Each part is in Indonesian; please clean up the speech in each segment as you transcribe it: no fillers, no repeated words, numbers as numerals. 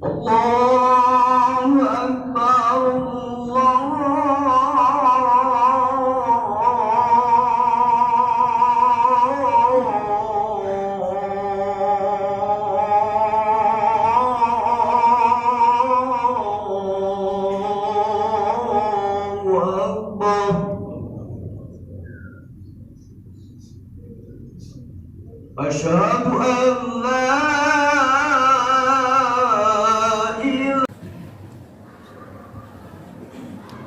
Allahu Akbar, Allahu Akbar. Asyhadu an la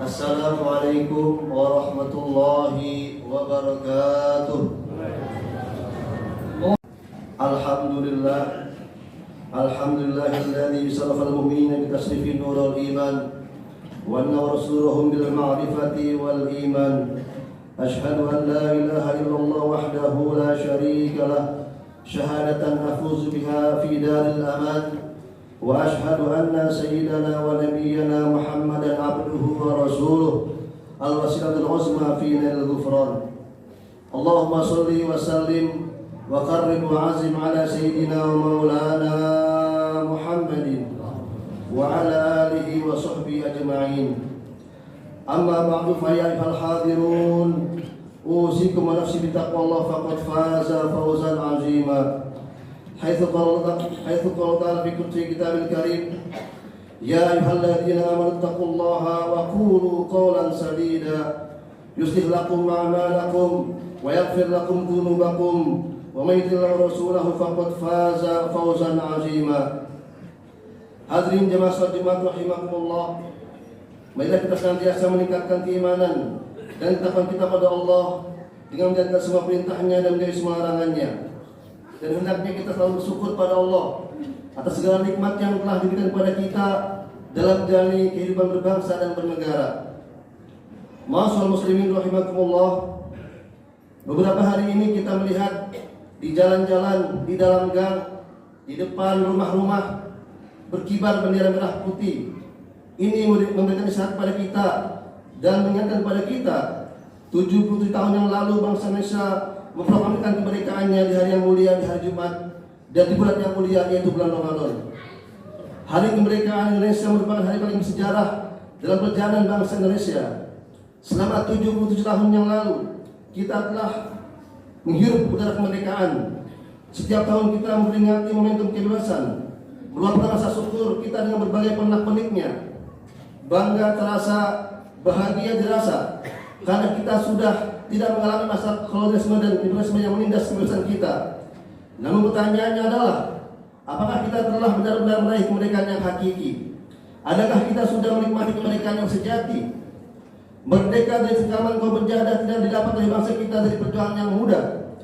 Assalamualaikum warahmatullahi wabarakatuh. Alhamdulillah, alhamdulillahilladzi sarafa al-mu'minina bi tasrifin nurul iman wa nawwara surahum bil ma'rifati wal iman. Ashhadu an la ilaha illallah wahdahu la syarika lah, syahadatan afuzu biha fi daril aman. Wa ashhadu anna sayyidana wa nabiyyana Muhammadan abduhu wa rasuluh al-wasilatul uzma fi nail ghufran. Allahumma salli wa sallim wa qarrib wa azim ala sayyidina wa maulana Muhammadin wa ala alihi wa sahbihi ajma'in. Amma ba'du, fa ya ayyuhal hadirun, usikum wa nafsi bi taqwallah faqad faza fawzan 'azima. حيث قال تعالى في كتاب الكريم: يا أيها الذين آمنوا اتقوا الله وقولوا قولا سديدا يصلح لكم أعمالكم ويغفر لكم ذنوبكم ومن يطع الله ورسوله فقد فاز فوزا عظيما. Hadirin jemaah salat Jumat rahimakumullah, marilah kita senantiasa meningkatkan keimanan dan ketakwaan kita pada Allah dengan menjalankan semua perintahnya dan menjauhi semua larangannya. Dan hendaknya kita selalu bersyukur pada Allah atas segala nikmat yang telah diberikan kepada kita dalam menjalani kehidupan berbangsa dan bernegara. Ma'asyiral muslimin rahimakumullah, beberapa hari ini kita melihat di jalan-jalan, di dalam gang, di depan rumah-rumah berkibar bendera merah putih. Ini memberikan isyarat pada kita dan mengingatkan pada kita 77 tahun yang lalu bangsa Indonesia memproklamirkan kemerdekaannya di hari yang mulia, di hari Jumat, dan di bulan yang mulia, yaitu bulan Ramadan. Hari kemerdekaan Indonesia merupakan hari paling bersejarah dalam perjalanan bangsa Indonesia. Selama 77 tahun yang lalu, kita telah menghirup udara kemerdekaan. Setiap tahun kita memperingati momentum kebebasan, meluapkan rasa syukur kita dengan berbagai pernak-perniknya. Bangga terasa, bahagia dirasa, karena kita sudah tidak mengalami masa kolonialisme dan imperialisme yang menindas kebebasan kita. Namun pertanyaannya adalah, apakah kita telah benar-benar meraih kemerdekaan yang hakiki? Adakah kita sudah menikmati kemerdekaan yang sejati? Merdeka dari cengkraman kaum penjajah tidak didapat oleh bangsa kita dari perjuangan yang mudah.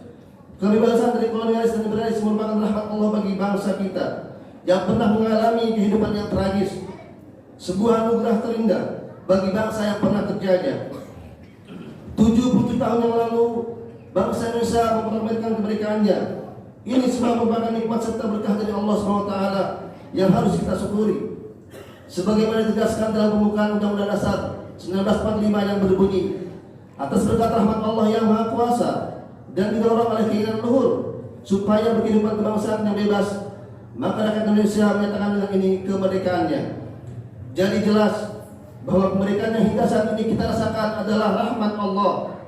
Kebebasan dari kolonialis dan imperialis merupakan rahmat Allah bagi bangsa kita yang pernah mengalami kehidupan yang tragis. Sebuah anugerah terindah bagi bangsa yang pernah terjajah. 77 tahun yang lalu, bangsa Indonesia memproklamirkan kemerdekaannya. Ini semua merupakan nikmat serta berkah dari Allah SWT yang harus kita syukuri. Sebagaimana ditegaskan dalam pembukaan Undang-Undang Dasar 1945 yang berbunyi, atas berkat rahmat Allah yang Maha Kuasa dan didorong oleh keinginan luhur supaya berkehidupan kebangsaan yang bebas, maka rakyat Indonesia menyatakan dengan ini kemerdekaannya. Jadi jelas bahwa kemerdekaan yang hingga saat ini kita rasakan adalah rahmat Allah.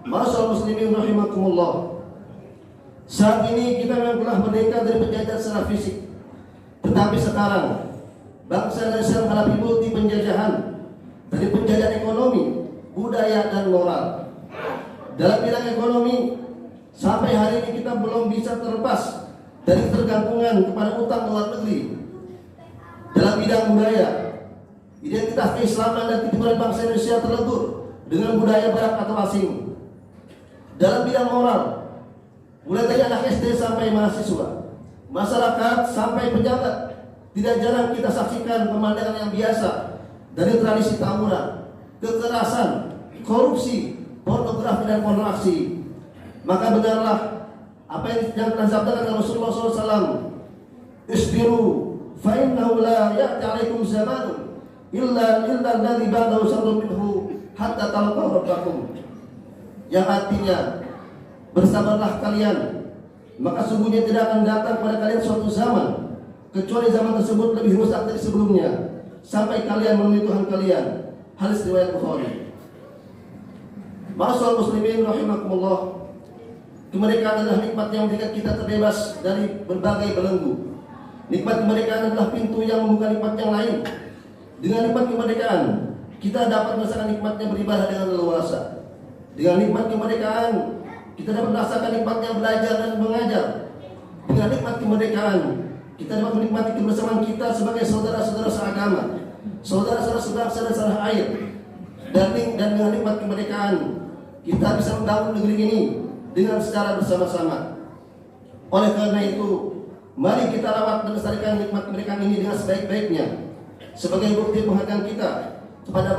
Ma'asyiral muslimin rahimakumullah, saat ini kita memang telah merdeka dari penjajah secara fisik, tetapi sekarang bangsa Indonesia menghadapi multi penjajahan, dari penjajahan ekonomi, budaya, dan moral. Dalam bidang ekonomi, sampai hari ini kita belum bisa terlepas dari ketergantungan kepada utang luar negeri. Dalam bidang budaya, identitas keislaman dan ketimuran bangsa Indonesia terlebur dengan budaya barat atau asing. Dalam bidang moral, mulai dari anak SD sampai mahasiswa, masyarakat sampai pejabat, tidak jarang kita saksikan pemandangan yang biasa dari tradisi tawuran, kekerasan, korupsi, pornografi, dan pornoaksi. Maka benarlah apa yang telah disabdakan Rasulullah SAW: "Isbiru, fa innahu la ya'ti 'alaikum zamanun illa alladhi ba'dahu syarrun minhu hatta talqaw rabbakum." Yang artinya, bersabarlah kalian, maka sungguhnya tidak akan datang pada kalian suatu zaman kecuali zaman tersebut lebih rusak dari sebelumnya, sampai kalian menemui Tuhan kalian. Hadis riwayat Bukhari. Ma'asyiral muslimin rahimakumullah, kemerdekaan adalah nikmat yang memberikan kita terbebas dari berbagai belenggu. Nikmat kemerdekaan adalah pintu yang membuka nikmat yang lain. Dengan nikmat kemerdekaan, kita dapat merasakan nikmatnya beribadah dengan leluasa. Dengan nikmat kemerdekaan, kita dapat merasakan nikmatnya belajar dan mengajar. Dengan nikmat kemerdekaan, kita dapat menikmati kebersamaan kita sebagai saudara-saudara seagama, saudara-saudara sebangsa dan setanah air. Dan dengan nikmat kemerdekaan, kita bisa membangun negeri ini dengan secara bersama-sama. Oleh karena itu, mari kita rawat dan lestarikan nikmat kemerdekaan ini dengan sebaik-baiknya, sebagai bukti penghargaan kita kepada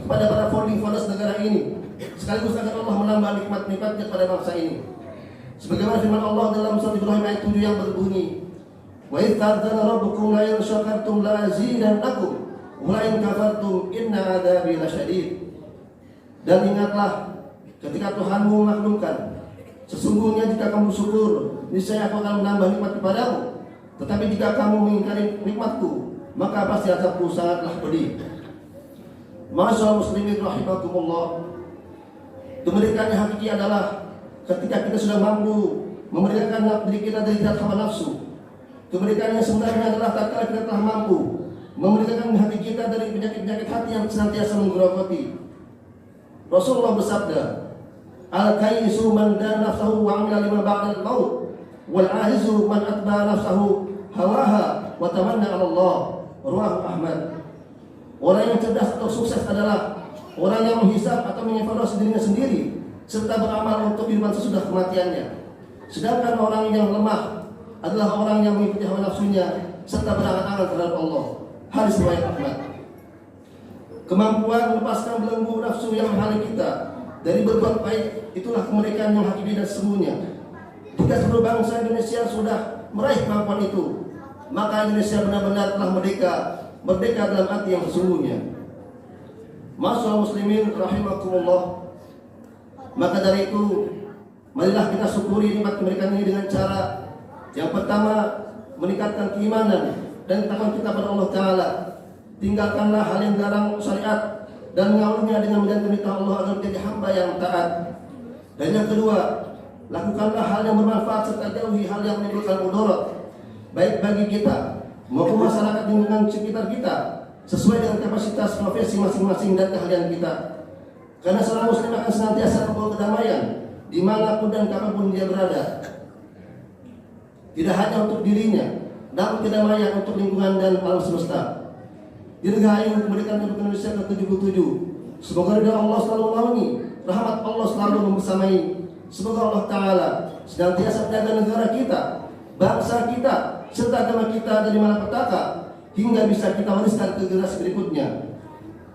para founding fathers negara ini, sekaligus agar Allah menambah nikmat-nikmatnya pada bangsa ini. Sebagaimana firman Allah dalam surat Ibrahim ayat 7 yang berbunyi, wa idh ta'adzana rabbukum la in syakartum la azidannakum wa la in kafartum inna 'adzabi lasyadid. Dan ingatlah ketika Tuhanmu memaklumkan, sesungguhnya jika kamu bersyukur, niscaya aku akan menambah nikmat kepadamu. Tetapi jika kamu mengingkari nikmatku, maka pasti azabku sangatlah pedih. Ma'asyiral muslimin rahimakumullah, kemerdekaan yang hakiki adalah ketika kita sudah mampu memerdekakan diri kita dari hawa nafsu. Kemerdekaan yang sebenarnya adalah tatkala kita telah mampu memerdekakan hati kita dari penyakit-penyakit hati yang senantiasa menggerogoti. Rasulullah bersabda, al-kayyisu man dana nafsahu wa 'amila lima ba'da al-maut, wal 'ajizu man atba'a nafsahu hawaha wa tamanna 'ala Allah. Rawahu Ahmad. Orang yang cerdas atau sukses adalah orang yang menghisap atau mengevaluasi dirinya sendiri serta beramal untuk kehidupan sesudah kematiannya. Sedangkan orang yang lemah adalah orang yang mengikuti hawa nafsunya serta berangan-angan terhadap Allah. Hadis riwayat Ahmad. Kemampuan melepaskan belenggu nafsu yang menghalangi kita dari berbuat baik, itulah kemerdekaan yang hakiki dan sesungguhnya. Jika seluruh bangsa Indonesia sudah meraih kemampuan itu, maka Indonesia benar-benar telah merdeka dalam arti yang sesungguhnya. Ma'asyiral muslimin rahimakumullah, maka dari itu marilah kita syukuri nikmat kemerdekaan ini dengan cara yang pertama, meningkatkan keimanan dan takwa kita pada Allah Ta'ala. Tinggalkanlah hal yang dilarang syariat dan mengawalnya dengan menjalankan perintah Allah agar menjadi hamba yang taat. Dan yang kedua, lakukanlah hal yang bermanfaat serta jauhi hal yang menimbulkan mudarat, baik bagi kita maupun masyarakat lingkungan sekitar kita, sesuai dengan kapasitas profesi masing-masing dan keahlian kita. Karena seorang muslim akan senantiasa membawa kedamaian dimanapun dan kapanpun dia berada. Tidak hanya untuk dirinya, namun kedamaian untuk lingkungan dan alam semesta. Dirgahayu kemerdekaan Republik Indonesia ke-77. Semoga ridha Allah selalu menaungi, rahmat Allah selalu membersamai. Semoga Allah Ta'ala senantiasa menjaga negara kita, bangsa kita, serta agama kita dari malapetaka, hingga bisa kita wariskan ke generasi berikutnya.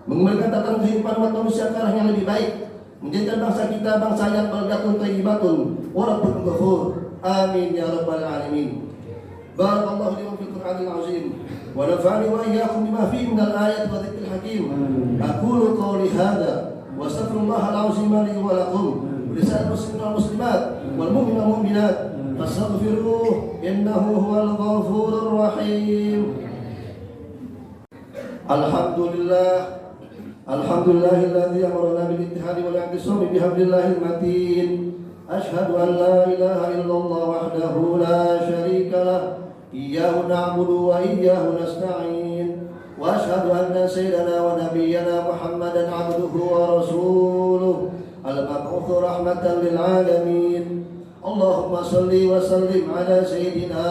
Mengembalikan tatanan kehidupan umat manusia ke arah yang lebih baik, menjadikan bangsa kita bangsa yang baldatun thayyibatun wa rabbun ghafur. Amin ya rabbal alamin. Barakallahu li wa fil Qur'anil azim wa nafa'ani wa iyyakum bima fihi minal ayati wa dzikril hakim. Aqulu qawli hadza wa astaghfirullahal azim li wa lakum wa lisa'il muslimin wal muslimat wal mu'minina wal mu'minat fastaghfiruhu innahu huwal ghafurur rahim. Alhamdulillah. Alhamdulillahilladzi amarna bil ittihadi wal i'tisami bihablillahil matin. Asyhadu an la ilaha illallah wahdahu la syarika lah. Iyyahu na'budu wa iyyahu nasta'in. Wa asyhadu anna sayyidana wa nabiyyana Muhammadan 'abduhu wa rasuluh al-mab'uts rahmatan lil alamin. Allahumma shalli wa sallim ala sayyidina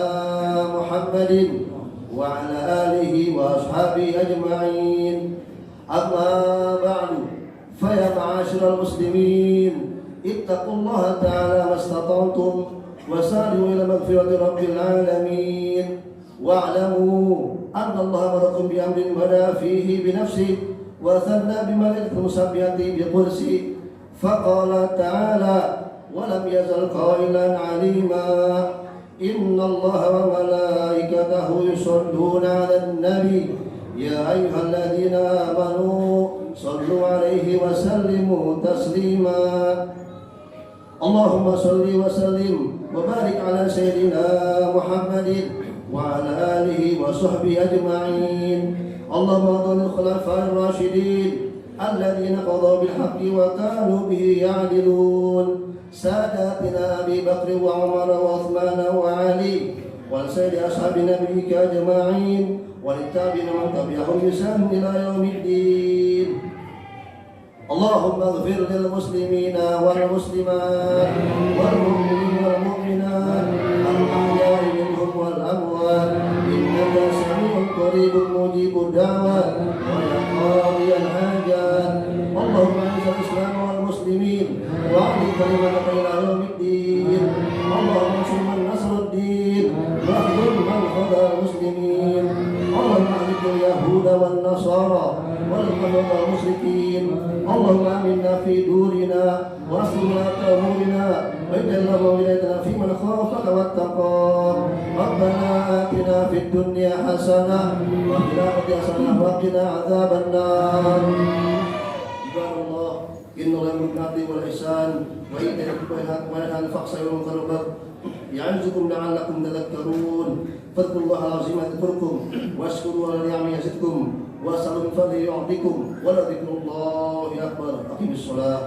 Muhammadin wa ala alihi wa ashabihi ajma'in. Amma ba'du, fa ya ma'asyiral muslimin, ittaqullaha ta'ala mastata'tum wasari'u ila maghfirati rabbil alamin wa'lamu anna Allah amarakum bi amrin bada fihi bi nafsihi wa thanna bi malaikatihi musabbihati bi qursi faqala ta'ala wa lam yazal qailan 'alima inna Allah wa malaikatahu yusalluna 'alan nabi ya ayyuhalladzina amanu sallu 'alaihi wa sallimu taslima. Allahumma salli wa sallim wa barik ala sayyidina Muhammadin وعلى آله وصحبه أجمعين. اللهم ارض الخلفاء الراشدين الذين قضوا بالحق وكانوا به يعدلون، ساداتنا أبي بكر وعمر وعثمان وعلي، ولسائر أصحاب نبيك أجمعين، وللتابعين ومن تبعهم بإحسان إلى يوم الدين. اللهم اغفر للمسلمين والمسلمات والمؤمنين والمؤمنات الأحياء منهم والأموات، إنك سميع قريب مجيب الدعوات ويا قاضي الحاجات. اللهم أعز الإسلام والمسلمين وأعلي كلمتك إلى يوم الدين. اللهم انصر من نصر الدين واخذل من خذل المسلمين. اللهم أهلك اليهود والنصارى والكفرة والمشركين. اللهم آمنا في دورنا واصلح ولاة أمورنا واجعل ولايتنا في من خافك واتقاك. ربنا آتنا في الدنيا حسنة وفي الآخرة حسنة وقنا عذاب النار. عباد الله، إن الله يأمر بالعدل والإحسان وإيتاء ذي القربى وينهى عن الفحشاء والمنكر والبغي يعظكم لعلكم تذكرون. فاذكروا الله العظيم يذكركم واشكروا على نعمه يزدكم واسألوا من فضله يعطيكم ولذكر الله أكبر. أقيموا الصلاة.